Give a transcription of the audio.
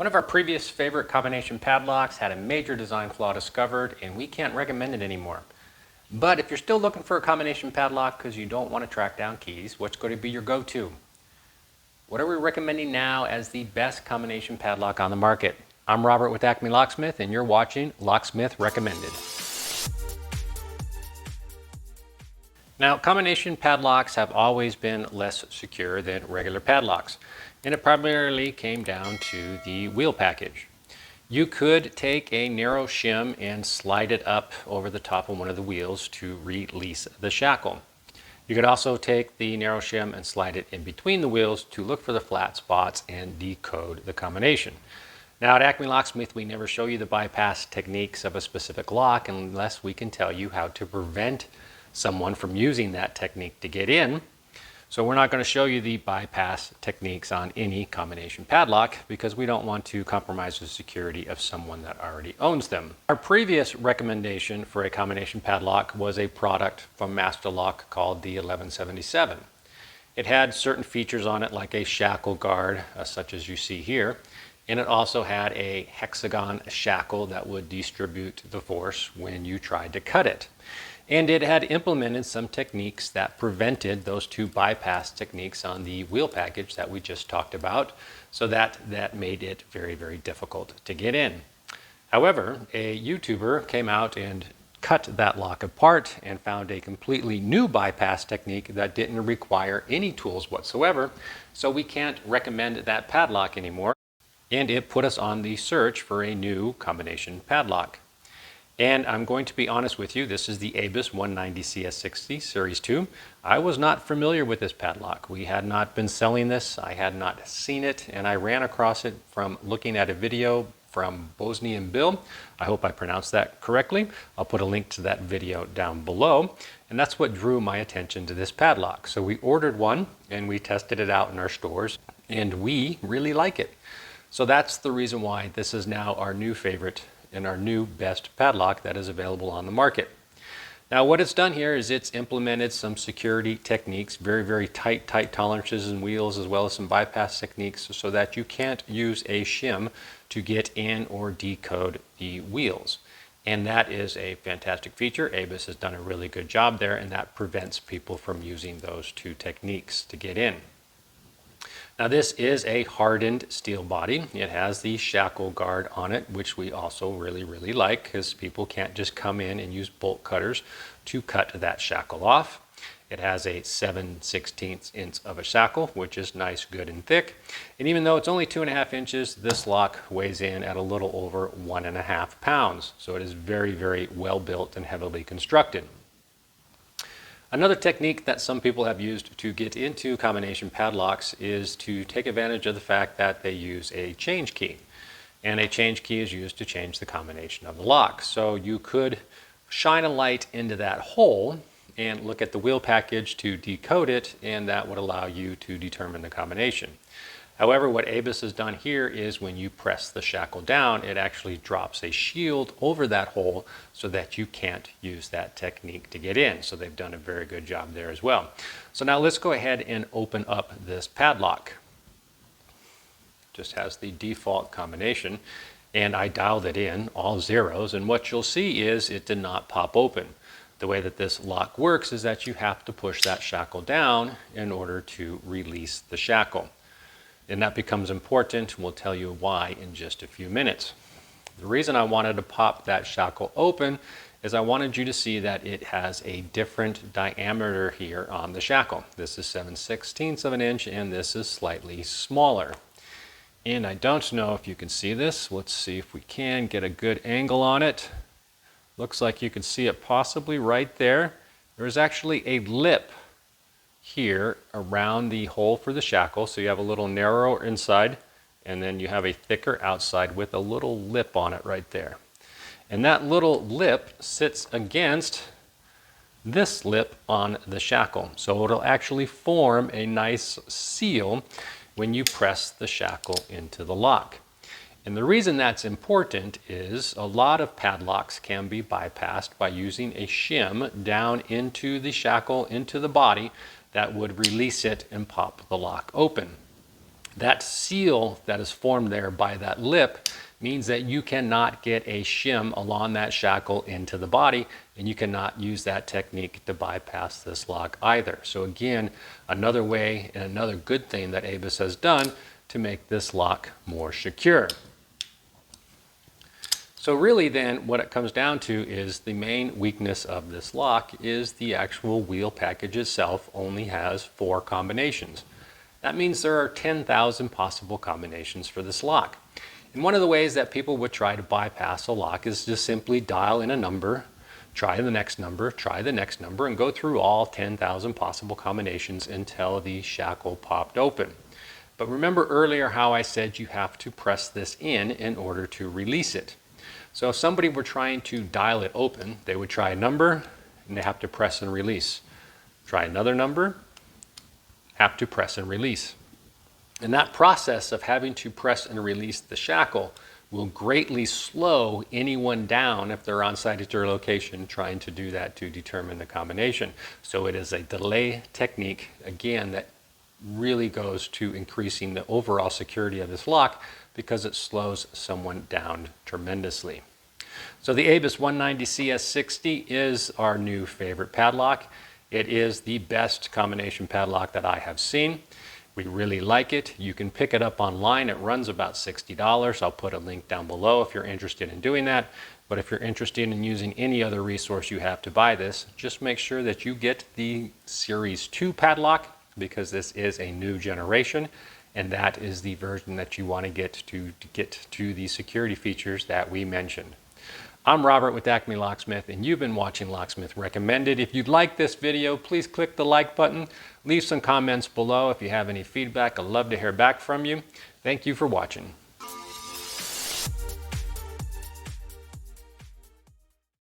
One of our previous favorite combination padlocks had a major design flaw discovered, and we can't recommend it anymore. But if you're still looking for a combination padlock because you don't want to track down keys, what's going to be your go-to? What are we recommending now as the best combination padlock on the market? I'm Robert with Acme Locksmith, and you're watching Locksmith Recommended. Now, combination padlocks have always been less secure than regular padlocks, and it primarily came down to the wheel package. You could take a narrow shim and slide it up over the top of one of the wheels to release the shackle. You could also take the narrow shim and slide it in between the wheels to look for the flat spots and decode the combination. Now at Acme Locksmith, we never show you the bypass techniques of a specific lock unless we can tell you how to prevent someone from using that technique to get in. So we're not going to show you the bypass techniques on any combination padlock because we don't want to compromise the security of someone that already owns them. Our previous recommendation for a combination padlock was a product from Master Lock called the 1177. It had certain features on it like a shackle guard, such as you see here, and it also had a hexagon shackle that would distribute the force when you tried to cut it. And it had implemented some techniques that prevented those two bypass techniques on the wheel package that we just talked about, so that made it very, very difficult to get in. However, a YouTuber came out and cut that lock apart and found a completely new bypass technique that didn't require any tools whatsoever, so we can't recommend that padlock anymore. And it put us on the search for a new combination padlock. And I'm going to be honest with you, this is the ABUS 190CS60 Series 2. I was not familiar with this padlock. We had not been selling this, I had not seen it, and I ran across it from looking at a video from Bosnian Bill. I hope I pronounced that correctly. I'll put a link to that video down below. And that's what drew my attention to this padlock. So we ordered one and we tested it out in our stores, and we really like it. So that's the reason why this is now our new favorite and our new best padlock that is available on the market. Now what it's done here is it's implemented some security techniques, very, very tight tolerances and wheels, as well as some bypass techniques so that you can't use a shim to get in or decode the wheels. And that is a fantastic feature. ABUS has done a really good job there, and that prevents people from using those two techniques to get in. Now this is a hardened steel body. It has the shackle guard on it, which we also really, really like because people can't just come in and use bolt cutters to cut that shackle off. It has a 7/16 inch of a shackle, which is nice, good, and thick. And even though it's only 2.5 inches, this lock weighs in at a little over 1.5 pounds. So it is very, very well built and heavily constructed. Another technique that some people have used to get into combination padlocks is to take advantage of the fact that they use a change key. And a change key is used to change the combination of the lock. So you could shine a light into that hole and look at the wheel package to decode it, and that would allow you to determine the combination. However, what ABUS has done here is when you press the shackle down, it actually drops a shield over that hole so that you can't use that technique to get in. So they've done a very good job there as well. So now let's go ahead and open up this padlock. Just has the default combination, and I dialed it in, all zeros, and what you'll see is it did not pop open. The way that this lock works is that you have to push that shackle down in order to release the shackle. And that becomes important. We'll tell you why in just a few minutes. The reason I wanted to pop that shackle open is I wanted you to see that it has a different diameter here on the shackle. This is 7/16 of an inch, and this is slightly smaller. And I don't know if you can see this. Let's see if we can get a good angle on it. Looks like you can see it possibly right there. There's actually a lip here around the hole for the shackle, so you have a little narrower inside and then you have a thicker outside with a little lip on it right there, and that little lip sits against this lip on the shackle, so it'll actually form a nice seal when you press the shackle into the lock. And the reason that's important is a lot of padlocks can be bypassed by using a shim down into the shackle, into the body, that would release it and pop the lock open. That seal that is formed there by that lip means that you cannot get a shim along that shackle into the body, and you cannot use that technique to bypass this lock either. So again, another way and another good thing that ABUS has done to make this lock more secure. So really then what it comes down to is the main weakness of this lock is the actual wheel package itself only has 4 combinations. That means there are 10,000 possible combinations for this lock. And one of the ways that people would try to bypass a lock is just simply dial in a number, try the next number, try the next number, and go through all 10,000 possible combinations until the shackle popped open. But remember earlier how I said you have to press this in order to release it. So if somebody were trying to dial it open, they would try a number and they have to press and release. Try another number, have to press and release. And that process of having to press and release the shackle will greatly slow anyone down if they're on site at your location trying to do that to determine the combination. So it is a delay technique, again, that really goes to increasing the overall security of this lock because it slows someone down tremendously. So the ABUS 190 CS60 is our new favorite padlock. It is the best combination padlock that I have seen. We really like it. You can pick it up online. It runs about $60. I'll put a link down below if you're interested in doing that. But if you're interested in using any other resource you have to buy this, just make sure that you get the Series 2 padlock because this is a new generation and that is the version that you want to get to the security features that we mentioned. I'm Robert with Acme Locksmith, and you've been watching Locksmith Recommended. If you'd like this video, please click the like button. Leave some comments below if you have any feedback. I'd love to hear back from you. Thank you for watching.